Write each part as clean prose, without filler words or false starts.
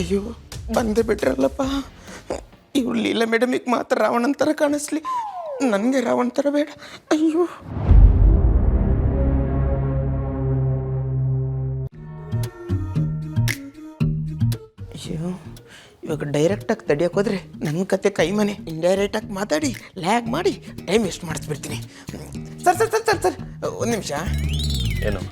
ಅಯ್ಯೋ ಬಂದೇ ಬಿಟ್ರಲ್ಲಪ್ಪ. ಇವ್ರು ಲೀಲಾ ಮೇಡಮಿಗೆ ಮಾತ್ರ ರಾವಣನ ಥರ ಕಾಣಿಸ್ಲಿ, ನನಗೆ ರಾವಣ ಥರ ಬೇಡ. ಅಯ್ಯೋ ಅಯ್ಯೋ, ಇವಾಗ ಡೈರೆಕ್ಟಾಗಿ ತಡಿಯೋಕೆ ಹೋದ್ರೆ ನನ್ನ ಕತೆ ಕೈ ಮನೆ. ಇಂಡೈರೆಕ್ಟಾಗಿ ಮಾತಾಡಿ ಲ್ಯಾಗ್ ಮಾಡಿ ಟೈಮ್ ವೇಸ್ಟ್ ಮಾಡಿಸ್ಬಿಡ್ತೀನಿ. Sir sir sir sir sir ಒಂದು ನಿಮಿಷ. ಏನು?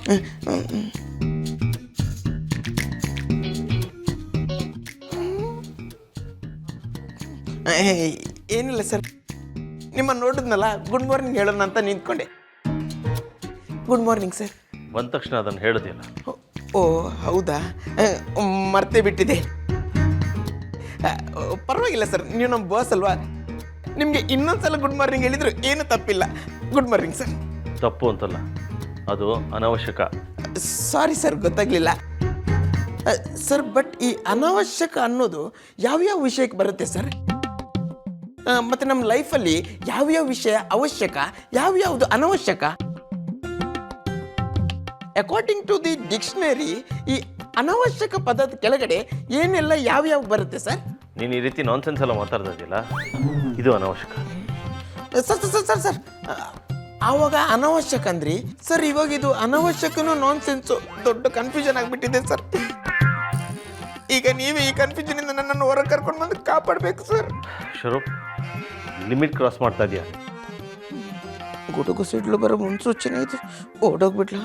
ಏನಿಲ್ಲ ಸರ್, ನಿಮ್ಮ ನೋಡಿದ್ನಲ್ಲ ಗುಡ್ ಮಾರ್ನಿಂಗ್ ಹೇಳೋಣ ಅಂತ ನಿಂತ್ಕೊಂಡೆ. Good morning sir. ಬಂದ ತಕ್ಷಣ ಅದನ್ನು ಹೇಳೋದಿಲ್ಲ. ಓ ಹೌದಾ, ಮರ್ತೇ ಬಿಟ್ಟಿದೆ. ಪರವಾಗಿಲ್ಲ ಸರ್, ನೀವು ನಮ್ಮ ಬಾಸ್ ಅಲ್ವಾ, ನಿಮಗೆ ಇನ್ನೊಂದ್ಸಲ ಗುಡ್ ಮಾರ್ನಿಂಗ್ ಹೇಳಿದ್ರು ಏನು ತಪ್ಪಿಲ್ಲ. Good morning sir. ತಪ್ಪು ಅಂತಲ್ಲ, ಅದು ಅನಾವಶ್ಯಕ. ಸಾರಿ ಸರ್, ಗೊತ್ತಾಗ್ಲಿಲ್ಲ ಸರ್. ಬಟ್ ಈ ಅನಾವಶ್ಯಕ ಅನ್ನೋದು ಯಾವ್ಯಾವ ವಿಷಯಕ್ಕೆ ಬರುತ್ತೆ ಸರ್? ಮತ್ತು ನಮ್ಮ ಲೈಫಲ್ಲಿ ಯಾವ್ಯಾವ ವಿಷಯ ಅವಶ್ಯಕ, ಯಾವ್ಯಾವುದು ಅನವಶ್ಯಕ? ಅಕಾರ್ಡಿಂಗ್ ಟು ದಿ ಡಿಕ್ಷನರಿ ಈ ಅನವಶ್ಯಕ ಪದದ ಕೆಳಗಡೆ ಏನೆಲ್ಲ ಯಾವ್ಯಾವ ಬರುತ್ತೆ ಸರ್? ನೀನು ಈ ರೀತಿ ನಾನ್ಸೆನ್ಸ್ ಎಲ್ಲ ಮಾತಾಡ್ದಿಲ್ಲ, ಇದು ಅನಾವಶ್ಯಕ. ಸರ್ ಸರ್ ಸರ್ ಸರ್ ಆವಾಗ ಅನಾವಶ್ಯಕ ಅಂದ್ರಿ ಸರ್, ಇವಾಗ ಇದು ಅನಾವಶ್ಯಕನೂ ನಾನ್ ಸೆನ್ಸು. ದೊಡ್ಡ ಕನ್ಫ್ಯೂಷನ್ ಆಗಿಬಿಟ್ಟಿದೆ ಸರ್. ಈಗ ನೀವೇ ಈ ಕನ್ಫ್ಯೂಷನಿಂದ ನನ್ನನ್ನು ಹೊರಗೆ ಕರ್ಕೊಂಡು ಬಂದು ಕಾಪಾಡಬೇಕು ಸರ್. ಶರೂಪ್, ಲಿಮಿಟ್ ಕ್ರಾಸ್ ಮಾಡ್ತಾ ಇದೆಯಾ? ಗುಡುಗು ಸಿಡ್ಲು ಬರೋ ಮುನ್ಸೂಚನೆ ಇದೆ, ಓಡೋಗ್ಬಿಡ್ಲಾ?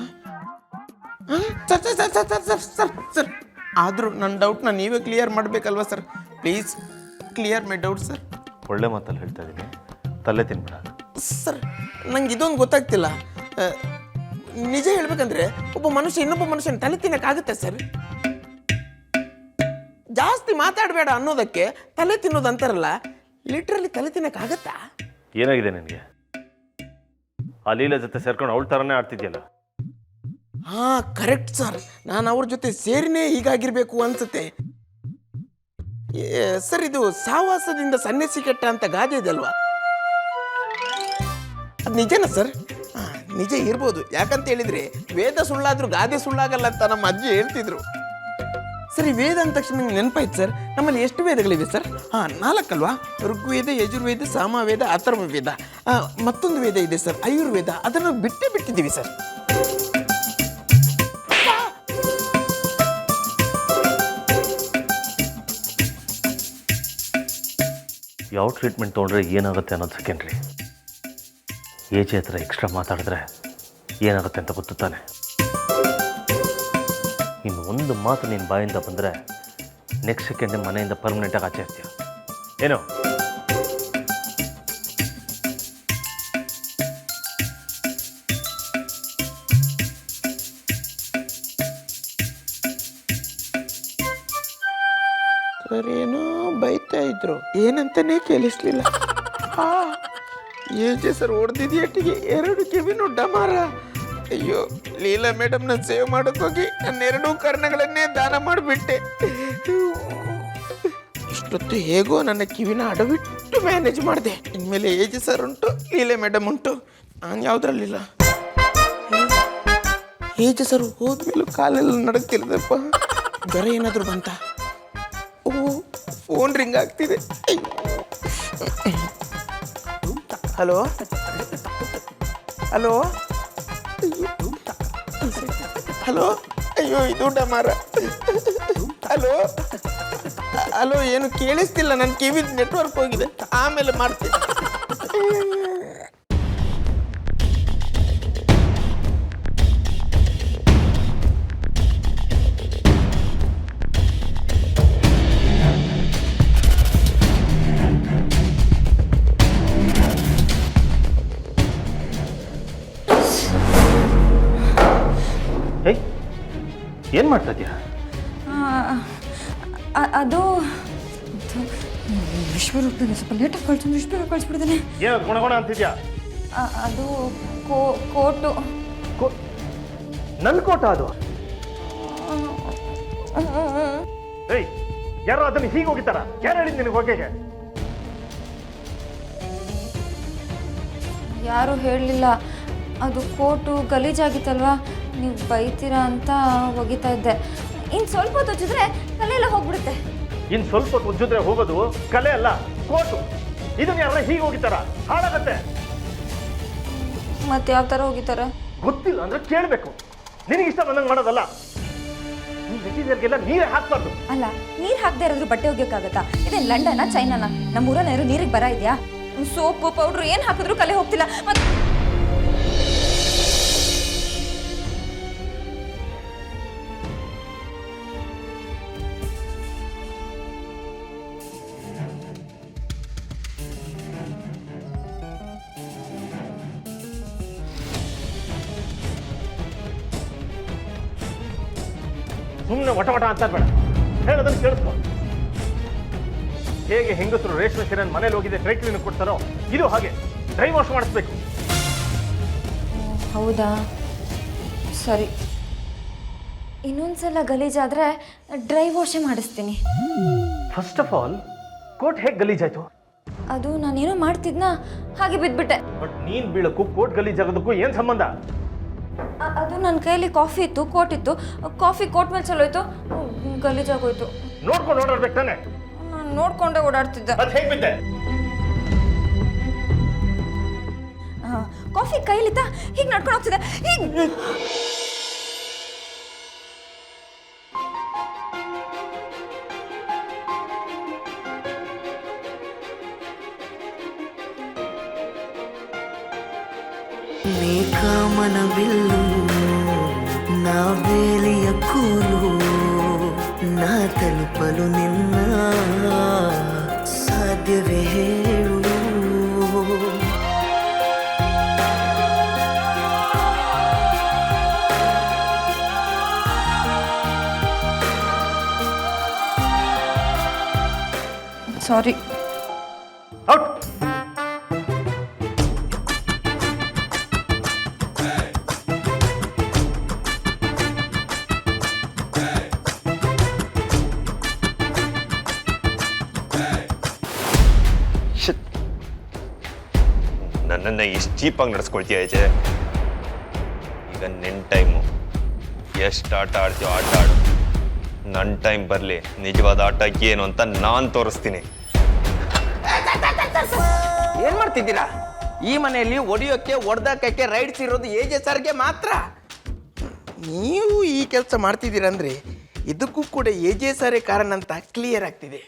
Sir sir sir sir sir sir sir ಆದರೂ ನನ್ನ ಡೌಟ್ನ ನೀವೇ ಕ್ಲಿಯರ್ ಮಾಡಬೇಕಲ್ವಾ sir? Please clear my doubt sir. ಒಳ್ಳೆ ಮಾತಲ್ಲಿ ಹೇಳ್ತಾ ಇದ್ದೀನಿ, ತಲೆ ತಿನ್ಬೇಡ. ಸರ್ ನಂಗೆ ಇದೊಂದು ಗೊತ್ತಾಗ್ತಿಲ್ಲ. ನಿಜ ಹೇಳ್ಬೇಕಂದ್ರೆ ಒಬ್ಬ ಮನುಷ್ಯ ಇನ್ನೊಬ್ಬ ಮನುಷ್ಯನ ತಲೆ ತಿನ್ನಕ್ಕಾಗುತ್ತೆ ಸರ್? ಜಾಸ್ತಿ ಮಾತಾಡಬೇಡ ಅನ್ನೋದಕ್ಕೆ ತಲೆ ತಿನ್ನೋದು ಅಂತಾರಲ್ಲ, ಲಿಟ್ರಲಿ ತಲೆ ತಿನ್ನಕ್ಕಾಗತ್ತಾ? ಏನಾಗಿದೆ ನಿನಗೆ? ಆ ಲೀಲಾ ಜೊತೆ ಸೇರ್ಕೊಂಡು ಅವಳ ಥರನೇ ಆಡ್ತಿದ್ಯಲ್ಲ. ಹಾಂ ಕರೆಕ್ಟ್ ಸರ್, ನಾನು ಅವ್ರ ಜೊತೆ ಸೇರಿನೇ ಹೀಗಾಗಿರ್ಬೇಕು ಅನ್ಸುತ್ತೆ ಸರ್. ಇದು ಸಾವಾಸದಿಂದ ಸನ್ಯಾಸಿ ಕೆಟ್ಟ ಅಂತ ಗಾದೆ ಇದೆ ಅಲ್ವಾ, ಅದು ನಿಜನಾ ಸರ್? ನಿಜ ಇರ್ಬೋದು, ಯಾಕಂತ ಹೇಳಿದ್ರೆ ವೇದ ಸುಳ್ಳಾದ್ರೂ ಗಾದೆ ಸುಳ್ಳಾಗಲ್ಲ ಅಂತ ನಮ್ಮ ಅಜ್ಜಿ ಹೇಳ್ತಿದ್ರು. ಸರಿ, ವೇದ ಅಂದ ತಕ್ಷಣ ನಂಗೆ ನೆನಪಾಯ್ತು ಸರ್, ನಮ್ಮಲ್ಲಿ ಎಷ್ಟು ವೇದಗಳಿವೆ ಸರ್? 4 ಅಲ್ವಾ? ಋಗ್ವೇದ, ಯಜುರ್ವೇದ, ಸಾಮವೇದ, ಅಥರ್ವವೇದ, ಮತ್ತೊಂದು ವೇದ ಇದೆ ಸರ್ ಆಯುರ್ವೇದ. ಅದನ್ನು ಬಿಟ್ಟಿದ್ದೀವಿ ಸರ್. ಯಾವ ಟ್ರೀಟ್ಮೆಂಟ್ ತೊಗೊಂಡ್ರೆ ಏನಾಗುತ್ತೆ ಅನ್ನೋದು ಸೆಕೆಂಡ್ರಿ. ಏಜ್ ಹತ್ರ ಎಕ್ಸ್ಟ್ರಾ ಮಾತಾಡಿದ್ರೆ ಏನಾಗುತ್ತೆ ಅಂತ ಗೊತ್ತು ತಾನೆ. ಇನ್ನು ಒಂದು ಮಾತು ನೀನು ಬಾಯಿಂದ ಬಂದರೆ ನೆಕ್ಸ್ಟ್ ಸೆಕೆಂಡ್ ಮನೆಯಿಂದ ಪರ್ಮನೆಂಟಾಗಿ ಆಚೆ ಇರ್ತೀಯ. ಏನು? ಸರ್ ಏನೋ ಬೈತಾ ಇದ್ರು, ಏನಂತಾನೆ ಕೇಳಿಸ್ಲಿಲ್ಲ. ಏಜೆ ಸರ್ ಹೊಡೆದಿದ್ಯಟ್ಟಿಗೆ 2 ಕಿವಿನೂ ಡಮಾರ. ಅಯ್ಯೋ, ಲೀಲಾ ಮೇಡಮ್ನ ಸೇವ್ ಮಾಡೋಕ್ಕೋಗಿ ನನ್ನ 2 ಕರ್ಣಗಳನ್ನೇ ದಾನ ಮಾಡಿಬಿಟ್ಟೆ. ಇಷ್ಟೊತ್ತು ಹೇಗೋ ನನ್ನ ಕಿವಿನ ಅಡವಿಟ್ಟು ಮ್ಯಾನೇಜ್ ಮಾಡಿದೆ. ಇನ್ಮೇಲೆ ಏಜೆ ಸರ್ ಉಂಟು, ಲೀಲಾ ಮೇಡಮ್ ಉಂಟು, ನಾನು ಯಾವುದ್ರಲ್ಲಿಲ್ಲ. ಏಜೆ ಸರ್ ಹೋದ್ಮೇಲೂ ಕಾಲೆಲ್ಲ ನಡಕ್ತಿರ್ದಪ್ಪ. ಜ್ವರ ಏನಾದರೂ ಬಂತ? ಓ, ಫೋನ್ ರಿಂಗ್ ಆಗ್ತಿದೆ. ಹಲೋ ಹಲೋ ಹಲೋ, ಅಯ್ಯೋ ಇದು ಡಮಾರ. ಹಲೋ ಹಲೋ, ಏನು ಕೇಳಿಸ್ತಿಲ್ಲ, ನನ್ನ ಕಿವಿ ನೆಟ್ವರ್ಕ್ ಹೋಗಿದೆ, ಆಮೇಲೆ ಮಾಡ್ತೀನಿ. ಏನು ಮಾಡ್ತಾ ಇದೆಯಾ? ಅದು ವಿಶ್ವರೂಪದಲ್ಲಿ ಸ್ವಲ್ಪ ಲೇಟಾಗಿ ಕಳ್ಸಂದ್ರೆ ವಿಶ್ವರೂಪ ಕಳಿಸ್ಬಿಡ್ತಾನೆ. ಏನು ಗುಣಗುಣ ಅಂತಿದ್ಯಾ? ಅದು ಕೋಟು. ನನ್ನ ಕೋಟ ಅದು? ಏಯ್, ಯಾರೋ ಅದನ್ನು ಹೀಗೆ ಹೋಗಿತ್ತಾರ? ಯಾರು ಹೇಳಿದ್ ನಿನಗೆ ಹೋಗೇಗೆ? ಯಾರೂ ಹೇಳಲಿಲ್ಲ. ಅದು ಕೋಟು ಗಲೀಜಾಗಿತ್ತಲ್ವಾ, ನೀವು ಬೈತೀರಾ ಅಂತ ಒಗಿತಾ ಇದ್ದೆ. ಇನ್ನು ಸ್ವಲ್ಪ ಹೊತ್ತು ಉಜ್ಜಿದ್ರೆ ತಲೆ ಎಲ್ಲ ಹೋಗ್ಬಿಡುತ್ತೆ. ಇನ್ನು ಸ್ವಲ್ಪ ಹೊತ್ತು ಉಜ್ಜಿದ್ರೆ ಹೋಗೋದು ಕಲೆ ಅಲ್ಲ, ಕೋಟು. ಇದನ್ನ ಯಾರ ಹೀಗೆ ಹೋಗಿತಾರ? ಹಾಳಾಗತ್ತೆ. ಮತ್ತೆ ಯಾವ ಥರ ಹೋಗಿತಾರೆ? ಗೊತ್ತಿಲ್ಲ ಅಂದ್ರೆ ಕೇಳಬೇಕು. ನಿನಗೆ ಇಷ್ಟ ಬಂದಂಗೆ ಮಾಡೋದಲ್ಲ. ಮೆಟೀರಿಯಲ್ಗೆಲ್ಲ ನೀರೇ ಹಾಕ್ಬಾರ್ದು. ಅಲ್ಲ, ನೀರು ಹಾಕದೇ ಇರೋದ್ರ ಬಟ್ಟೆ ಒಗ್ಯೋಕ್ಕಾಗತ್ತಾ? ಇದೇ ಲಂಡನ ಚೈನಾನ? ನಮ್ಮೂರಲ್ಲಿ ಯಾರು ನೀರಿಗೆ ಬರ ಇದೆಯಾ? ಸೋಪು ಪೌಡ್ರು ಏನು ಹಾಕಿದ್ರು ಕಲೆ ಹೋಗ್ತಿಲ್ಲ. ಮತ್ತೆ ಸುಮ್ಮನೆ ವಟ ವಟ ಅಂತ ಬೇಡ, ಹೇಳೋದನ್ನು ಕೇಳಿಸ್ಕೊ. ಹೇಗೆ ಹೆಂಗಸರು ರೇಷ್ಮೆ ಸೀರೆಯನ್ನು ಮನೇಲಿ ಹೋಗಿದೆ ಡ್ರೈ ಕ್ಲೀನ್ ಕೊಡ್ತಾರೋ, ಇದು ಹಾಗೆ ಡ್ರೈ ವಾಶ್ ಮಾಡಿಸ್ಬೇಕು. ಹೌದಾ, ಸರಿ. ಇನ್ನೊಂದ್ಸಲ ಗಲೀಜಾದ್ರೆ ಡ್ರೈ ವಾಶೇ ಮಾಡಿಸ್ತೀನಿ. ಫಸ್ಟ್ ಆಫ್ ಆಲ್, ಕೋಟ್ ಹೇಗೆ ಗಲೀಜಾಯ್ತು? ಅದು ನಾನೇನೋ ಮಾಡ್ತಿದ್ನಾ, ಹಾಗೆ ಬಿದ್ಬಿಟ್ಟೆ. ಬಟ್ ನೀನ್ ಬೀಳಕ್ಕೂ ಕೋಟ್ ಗಲೀಜಾಗೋದಕ್ಕೂ ಏನ್ ಸಂಬಂಧ? ಅದು ನನ್ನ ಕೈಯಲ್ಲಿ ಕಾಫಿ ಇತ್ತು, ಕೋಟ್ ಇತ್ತು. ಕಾಫಿ ಕೋಟ್ ಮೇಲೆ ಚಲೋಯ್ತು, ಗಲೀಜಾಗೋಯ್ತು. ನೋಡ್ಕೊಂಡು ಓಡಾಡ್ಬೇಕು ತಾನೆ? ನಾನು ನೋಡ್ಕೊಂಡೆ ಓಡಾಡ್ತಿದ್ದೆ. ಅದು ಹೇಗೆ ಬಿದ್ದೆ? ಕಾಫಿ ಕೈಲಿತ್ತ, ಹೀಗೆ ನಡ್ಕೊಂಡು ಹೋಗ್ತಿದ್ದೆ. ಹೀಗೆ ನೀ ಕಾಮನ ಬಿಲ್ಲು ನಾ ಬೇಲಿಯ ಕೂಲು, ನಾ ತಲುಪಲು ನಿನ್ನ ಸಾಧ್ಯವೇ ಹೇಳು. ಸಾರಿ. ಔಟ್. ನನ್ನನ್ನು ಎಷ್ಟು ಚೀಪಾಗಿ ನಡೆಸ್ಕೊಳ್ತೀಯ ಆಚೆ. ಈಗ ನಿನ್ನ ಟೈಮು. ಎಷ್ಟು ಆಟ ಆಡ್ತೀಯೋ ಆಟ ಆಡು. ನನ್ನ ಟೈಮ್ ಬರಲಿ, ನಿಜವಾದ ಆಟ ಏನು ಅಂತ ನಾನು ತೋರಿಸ್ತೀನಿ. ಏನ್ ಮಾಡ್ತಿದ್ದೀರಾ? ಈ ಮನೆಯಲ್ಲಿ ಒಡೆಯೋಕ್ಕೆ ಒಡೆದಾಕಕ್ಕೆ ರೈಟ್ಸ್ ಇರೋದು ಏಜೆ ಸರ್ಗೆ ಮಾತ್ರ. ನೀವು ಈ ಕೆಲಸ ಮಾಡ್ತಿದ್ದೀರಂದ್ರೆ ಇದಕ್ಕೂ ಕೂಡ ಏಜೆ ಸರೇ ಕಾರಣ ಅಂತ ಕ್ಲಿಯರ್ ಆಗ್ತಿದೆ.